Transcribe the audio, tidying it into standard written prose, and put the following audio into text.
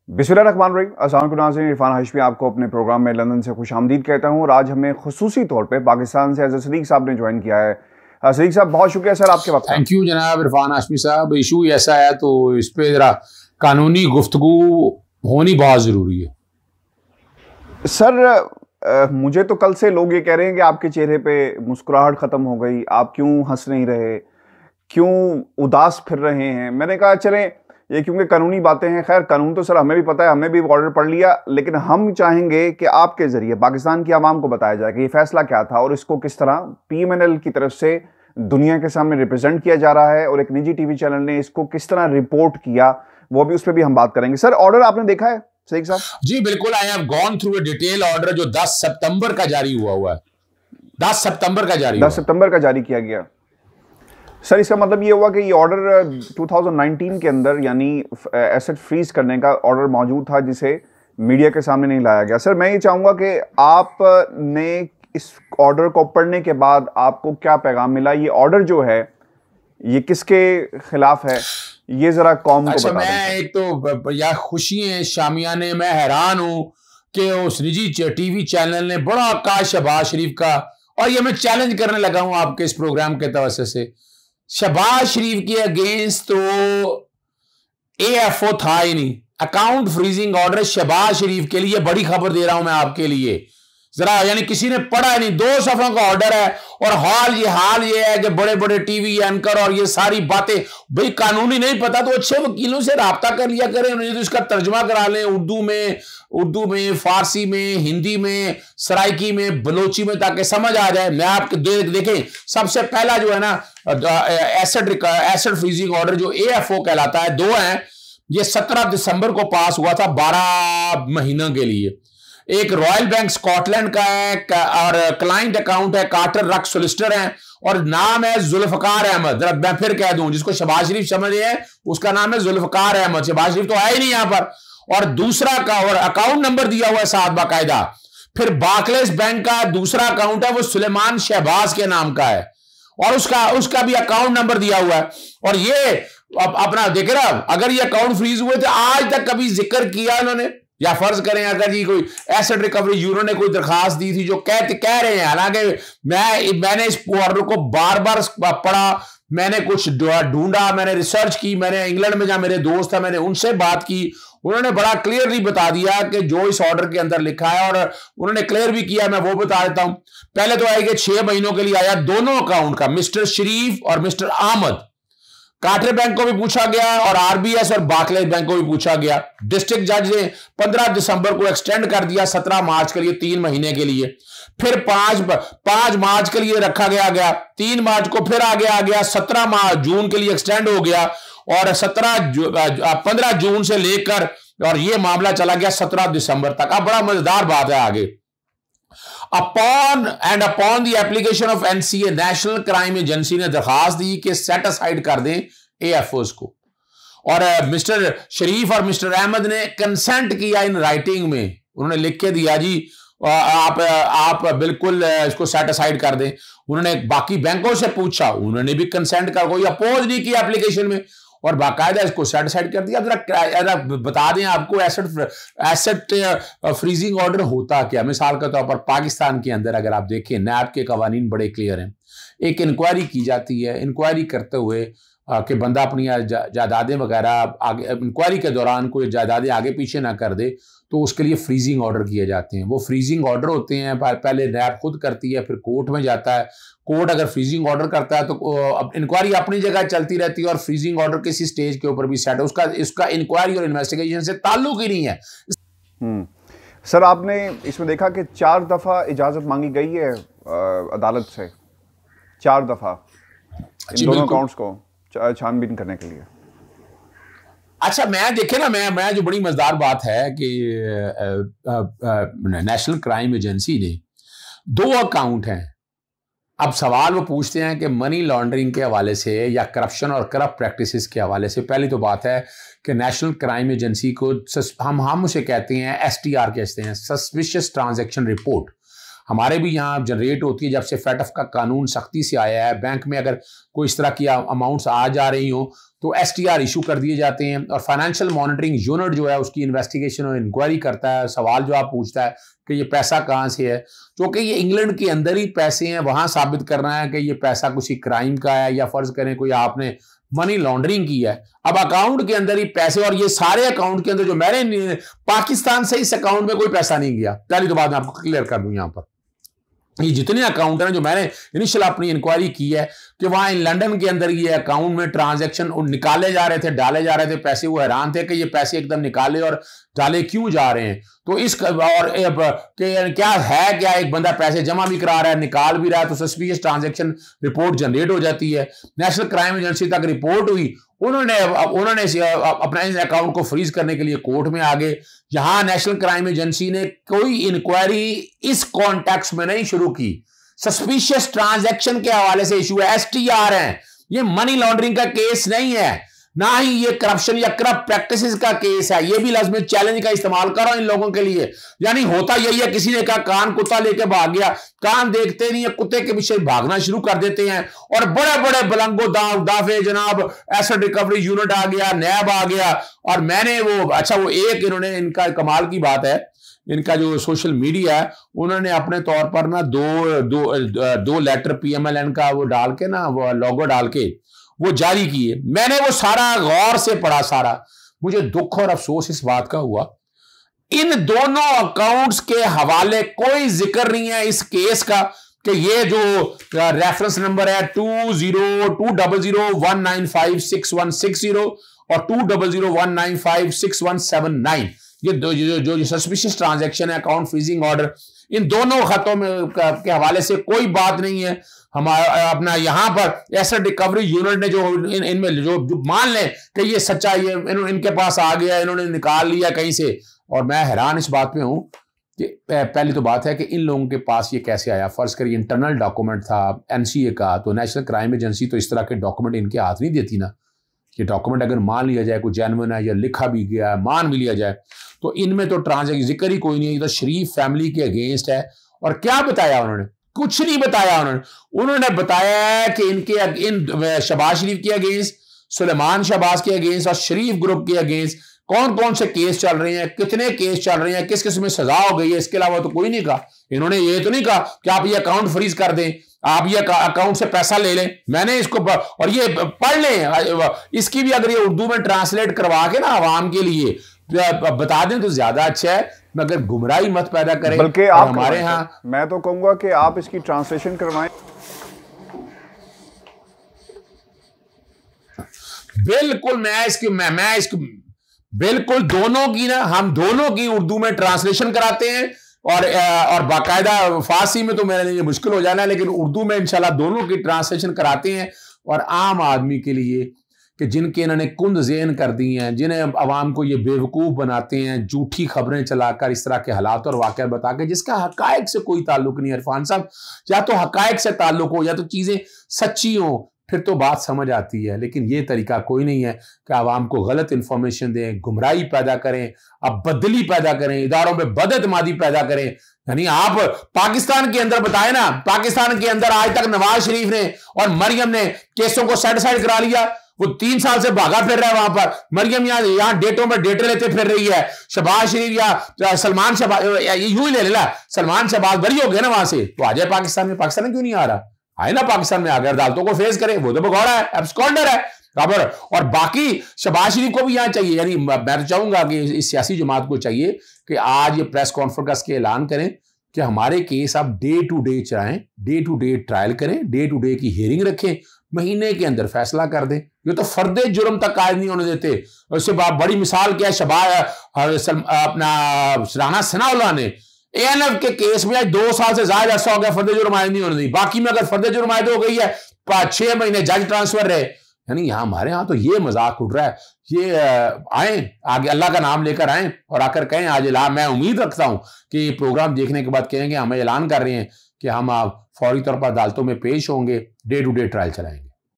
बिस्मिल्लाहिर्रहमानिर्रहीम। अस्सलाम वालेकुम नाज़रीन, इरफान हाशमी आपको अपने प्रोग्राम में लंदन से खुशामदीद कहता हूँ। और आज हमें खुसूसी तौर पे पाकिस्तान से अज़र सदीक साहब ने ज्वाइन किया है। सदीक साहब, बहुत शुक्रिया सर आपके वक्त का। थैंक यू जनाब इरफान हाशमी साहब। इशू ऐसा है तो इस पे ज़रा कानूनी गुफ्तगू होनी बहुत ज़रूरी है। सर मुझे तो कल से लोग ये कह रहे हैं कि आपके चेहरे पे मुस्कुराहट ख़त्म हो गई, आप क्यों हंस नहीं रहे, क्यों उदास फिर रहे हैं। मैंने कहा चलें, ये क्योंकि कानूनी बातें हैं। खैर, कानून तो सर हमें भी पता है, हमने भी ऑर्डर पढ़ लिया, लेकिन हम चाहेंगे कि आपके ज़रिए पाकिस्तान की आवाम को बताया जाए कि ये फैसला क्या था और इसको किस तरह PMNL की तरफ से दुनिया के सामने रिप्रेजेंट किया जा रहा है और एक निजी टीवी चैनल ने इसको किस तरह रिपोर्ट किया, वो भी उस पर भी हम बात करेंगे। सर, ऑर्डर आपने देखा है सईद साहब? जी बिल्कुल, I have gone through a detail order जो 10 सितंबर का जारी हुआ है। 10 सितंबर का जारी 10 सितंबर का जारी किया गया। सर, इसका मतलब ये हुआ कि ये ऑर्डर 2019 के अंदर यानी एसेट फ्रीज करने का ऑर्डर मौजूद था, जिसे मीडिया के सामने नहीं लाया गया। सर, मैं ये चाहूँगा कि आपने इस ऑर्डर को पढ़ने के बाद आपको क्या पैगाम मिला? ये ऑर्डर जो है ये किसके खिलाफ है, ये जरा कौम को बता दें। मैं एक तो या खुशी है शामियाने, मैं हैरान हूं कि उस निजी टीवी चैनल ने बड़ा आकाश शहबाज शरीफ का, और ये मैं चैलेंज करने लगा हूं आपके इस प्रोग्राम के तवज्जो से, शहबाज शरीफ के अगेंस्ट तो AFO था ही नहीं। अकाउंट फ्रीजिंग ऑर्डर शहबाज शरीफ के लिए बड़ी खबर दे रहा हूं मैं आपके लिए, जरा यानी किसी ने पढ़ा नहीं, 2 सफ़ों का ऑर्डर है। और हाल ये है कि बड़े बड़े टीवी एंकर और ये सारी बातें, भाई कानूनी नहीं पता तो अच्छे वकीलों से राब्ता कर लिया करें, उन्हें तो इसका तर्जमा करा लें उर्दू में, फारसी में, हिंदी में, सराइकी में, बलोची में, ताकि समझ आ जाए। मैं आपके देखें, सबसे पहला जो है ना एसेट फ्रीजिंग ऑर्डर जो AFO कहलाता है, 2 हैं। ये 17 दिसंबर को पास हुआ था 12 महीनों के लिए। एक रॉयल बैंक स्कॉटलैंड का है और क्लाइंट अकाउंट है कार्टर रक सोलिसिटर है और नाम है जुल्फकार अहमद। जरा मैं फिर कह दूं, जिसको शहबाज शरीफ समझ रहे हैं उसका नाम है जुल्फकार अहमद, शहबाज शरीफ तो है ही नहीं यहां पर। और दूसरा का और अकाउंट नंबर दिया हुआ है साथ बाकायदा। फिर बार्कलेस बैंक का दूसरा अकाउंट है, वो सुलेमान शहबाज के नाम का है और उसका भी अकाउंट नंबर दिया हुआ है। और ये अपना देखे ना, अगर ये अकाउंट फ्रीज हुए थे आज तक कभी जिक्र किया उन्होंने? या फर्ज करें अगर जी कोई एसेट रिकवरी ब्यूरो ने कोई दरखास्त दी थी, जो कह रहे हैं, हालांकि मैंने इस ऑर्डर को बार बार पढ़ा, मैंने कुछ ढूंढा, मैंने रिसर्च की, मैंने इंग्लैंड में जहां मेरे दोस्त हैं मैंने उनसे बात की, उन्होंने बड़ा क्लियरली बता दिया कि जो इस ऑर्डर के अंदर लिखा है, और उन्होंने क्लियर भी किया, मैं वो बता देता हूं। पहले तो आएगा 6 महीनों के लिए आया दोनों अकाउंट का, मिस्टर शरीफ और मिस्टर अहमद। कार्टर बैंक को भी पूछा गया और RBS और बार्कलेस बैंक को भी पूछा गया। डिस्ट्रिक्ट जज ने 15 दिसंबर को एक्सटेंड कर दिया 17 मार्च के लिए, 3 महीने के लिए। फिर 5 मार्च के लिए रखा गया 3 मार्च को फिर आ गया 17 जून के लिए एक्सटेंड हो गया, और 15 जून से लेकर और ये मामला चला गया 17 दिसंबर तक। अब बड़ा मजेदार बात है आगे। Upon the application of NCA, national crime agency ने दरखास्त दी कि सेट असाइड कर दें AFOs को, और मिस्टर शरीफ और मिस्टर अहमद ने कंसेंट किया इन राइटिंग में, उन्होंने लिख के दिया जी आप बिल्कुल इसको सेट असाइड कर दें। उन्होंने बाकी बैंकों से पूछा, उन्होंने भी कंसेंट कर, कोई अपोज नहीं किया एप्लीकेशन में, और बाकायदा इसको सेट असाइड कर दिया। जरा बता दें आपको एसेट फ्रीजिंग ऑर्डर होता क्या। मिसाल के तौर पर पाकिस्तान के अंदर अगर आप देखें, नैब के कवानीन बड़े क्लियर हैं। एक इंक्वायरी की जाती है, इंक्वायरी करते हुए कि बंदा अपनी जायदादें वगैरह आगे, इंक्वायरी के दौरान कोई जायदादें आगे पीछे ना कर दे, तो उसके लिए फ्रीजिंग ऑर्डर किए जाते हैं। वो फ्रीजिंग ऑर्डर होते हैं, पहले नैब खुद करती है, फिर कोर्ट में जाता है। कोर्ट अगर फ्रीजिंग ऑर्डर करता है तो इंक्वायरी अपनी जगह चलती रहती है, और फ्रीजिंग ऑर्डर किसी स्टेज के ऊपर भी सेट है, उसका इंक्वायरी और इन्वेस्टिगेशन से ताल्लुक ही नहीं है। सर, आपने इसमें देखा कि 4 दफा इजाजत मांगी गई है अदालत से, 4 दफा इन दोनों अकाउंट्स को छानबीन करने के लिए। अच्छा, मैं देखे ना, मैं जो बड़ी मजेदार बात है कि नेशनल क्राइम एजेंसी ने 2 अकाउंट हैं। अब सवाल वो पूछते हैं कि मनी लॉन्ड्रिंग के हवाले से या करप्शन और करप्ट प्रैक्टिसेस के हवाले से। पहली तो बात है कि नेशनल क्राइम एजेंसी को हम उसे कहते हैं STR कहते हैं, सस्पिशियस ट्रांजैक्शन रिपोर्ट। हमारे भी यहाँ जनरेट होती है जब से FATF का कानून सख्ती से आया है। बैंक में अगर कोई इस तरह की अमाउंट्स आ जा रही हो तो STR इशू कर दिए जाते हैं, और फाइनेंशियल मॉनिटरिंग यूनिट जो है उसकी इन्वेस्टिगेशन और इंक्वायरी करता है। सवाल जो आप पूछता है कि ये पैसा कहाँ से है, क्योंकि ये इंग्लैंड के अंदर ही पैसे हैं, वहां साबित करना है कि ये पैसा किसी क्राइम का है, या फर्ज करें कोई आपने मनी लॉन्ड्रिंग की है। अब अकाउंट के अंदर ही पैसे, और ये सारे अकाउंट के अंदर जो मैंने पाकिस्तान से इस अकाउंट में कोई पैसा नहीं गया। पहली तो बात मैं आपको क्लियर कर दूं, यहां पर ये जितने अकाउंट हैं जो मैंने इनिशियल अपनी इंक्वायरी की है कि वहां लंदन के अंदर ये अकाउंट में ट्रांजैक्शन निकाले जा रहे थे, डाले जा रहे थे पैसे, वो हैरान थे कि ये पैसे एकदम निकाले और डाले क्यों जा रहे हैं। तो इस और क्या है, क्या एक बंदा पैसे जमा भी करा रहा है, निकाल भी रहा है, तो सस्पिशियस ट्रांजैक्शन रिपोर्ट जनरेट हो जाती है। नेशनल क्राइम एजेंसी तक रिपोर्ट हुई, उन्होंने अपना इस अकाउंट को फ्रीज करने के लिए कोर्ट में आ गए। यहां नेशनल क्राइम एजेंसी ने कोई इंक्वायरी इस कॉन्टेक्स्ट में नहीं शुरू की, सस्पिशियस ट्रांजैक्शन के हवाले से इशू है, STR है, ये मनी लॉन्ड्रिंग का केस नहीं है, ना ही ये करप्शन या करप्ट प्रैक्टिसेस का केस है। ये भी लाजमी चैलेंज का इस्तेमाल करो इन लोगों के लिए। यानी होता यही है, किसी ने कहा कान कुत्ता लेके भाग गया, कान देखते नहीं है, कुत्ते के पीछे भागना शुरू कर देते हैं, और बड़े बड़े बलंगो दाफे जनाब एसेट रिकवरी यूनिट आ गया, नैब आ गया। और मैंने वो अच्छा वो एक इन्होंने, इनका कमाल की बात है, इनका जो सोशल मीडिया है उन्होंने अपने तौर पर ना दो लेटर PMLN का वो डाल के ना, वो लोगो डाल के वो जारी किए। मैंने वो सारा गौर से पढ़ा, सारा मुझे दुख और अफसोस इस बात का हुआ, इन दोनों अकाउंट्स के हवाले कोई जिक्र नहीं है इस केस का कि ये जो रेफरेंस नंबर है 2001956160 और 2001956179, ये जो सस्पिशियस ट्रांजैक्शन है, अकाउंट फ्रीजिंग ऑर्डर, इन दोनों खतों में के हवाले से कोई बात नहीं है। हमारा अपना यहां पर एसेट रिकवरी यूनिट ने जो इनमें जो मान लें कि ये सच्चा, ये इनके पास आ गया, इन्होंने निकाल लिया कहीं से। और मैं हैरान इस बात पे हूं कि पहली तो बात है कि इन लोगों के पास ये कैसे आया। फर्ज करिए इंटरनल डॉक्यूमेंट था NCA का, तो नेशनल क्राइम एजेंसी तो इस तरह के डॉक्यूमेंट इनके हाथ नहीं देती ना। ये डॉक्यूमेंट अगर मान लिया जाए कोई जेन्युइन है या लिखा भी गया है, मान भी लिया जाए, तो इनमें तो ट्रांजैक्शन जिक्र ही कोई नहीं है, ये तो शरीफ फैमिली के अगेंस्ट है। और क्या बताया उन्होंने? कुछ नहीं बताया उन्होंने बताया कि इन शहबाज शरीफ के अगेंस्ट, सुलेमान शहबाज के अगेंस्ट और शरीफ ग्रुप के अगेंस्ट कौन कौन से केस चल रहे हैं, कितने केस चल रहे हैं, किस किस में सजा हो गई है, इसके अलावा तो कोई नहीं कहा। इन्होंने ये तो नहीं कहा कि आप ये अकाउंट फ्रीज कर दें, आप ये अकाउंट से पैसा ले लें। मैंने इसको और ये पढ़ लें, इसकी भी अगर ये उर्दू में ट्रांसलेट करवा के ना आवाम के लिए बता दें तो ज्यादा अच्छा है, मगर गुमराही मत पैदा करें। बल्कि आप हमारे यहाँ, मैं तो कहूंगा कि आप इसकी ट्रांसलेशन करवाएं। बिल्कुल मैं इसकी बिल्कुल दोनों की ना, हम दोनों की उर्दू में ट्रांसलेशन कराते हैं, और बाकायदा फारसी में तो मेरे लिए मुश्किल हो जाना है, लेकिन उर्दू में इंशाल्लाह दोनों की ट्रांसलेशन कराते हैं। और आम आदमी के लिए कि जिनके इन्होंने कुंद ज़ेन कर दी हैं, जिन्हें अवाम को ये बेवकूफ़ बनाते हैं, झूठी खबरें चलाकर, इस तरह के हालात और वाक़या बता के, जिसका हक़ाइक़ से कोई ताल्लुक नहीं है। इरफान साहब, या तो हक़ाइक़ से ताल्लुक हो, या तो चीज़ें सच्ची हो, फिर तो बात समझ आती है। लेकिन ये तरीका कोई नहीं है कि आवाम को गलत इंफॉर्मेशन दें, गुमराही पैदा करें, अब बदली पैदा करें, इदारों में बदअतमादी पैदा करें। यानी आप पाकिस्तान के अंदर बताए ना, पाकिस्तान के अंदर आज तक नवाज शरीफ ने और मरियम ने केसों को सेटिस्फाइड करा लिया। वो 3 साल से भागा फिर रहा है वहां पर। मरियम यहाँ डेटों में डेटे लेते फिर रही है। शहबाज शरीफ या सलमान शहबाज यूं ही ले लेला, सलमान शहबाज बरी हो गए ना वहां से, तो आ जाए पाकिस्तान में। पाकिस्तान में क्यों नहीं आ रहा? आए ना पाकिस्तान में, आकर अदालतों को फेस करे। वो तो भगौड़ा है, एब्सकॉन्डर है बराबर। और बाकी शहबाज शरीफ को भी यहाँ चाहिए, यानी मैं तो चाहूंगा कि इस सियासी जमात को चाहिए कि आज ये प्रेस कॉन्फ्रेंस के ऐलान करें कि हमारे केस आप डे टू डे चलाएं, डे टू डे ट्रायल करें, डे टू डे की हियरिंग रखें, महीने के अंदर फैसला कर दें। ये तो फर्दे जुर्म तक कायद नहीं होने देते। उससे बड़ी मिसाल क्या है, शहबाज अपना राना सनाउल्लाह ने ANF के केस में 2 साल से ज्यादा अर्सा हो गया, फर्दे जुर्म आयद नहीं होने दी। बाकी में अगर फर्दे जुर्म आयद हो गई है 6 महीने जज ट्रांसफर रहे। यानी यहाँ हमारे यहाँ तो ये मजाक उड़ रहा है। ये आए आगे अल्लाह का नाम लेकर आए और आकर कहें आज ऐलान। मैं उम्मीद रखता हूं कि प्रोग्राम देखने के बाद कहेंगे हमें ऐलान कर रहे हैं कि हम फौरी तौर पर अदालतों में पेश होंगे, डे टू डे ट्रायल चलाएंगे।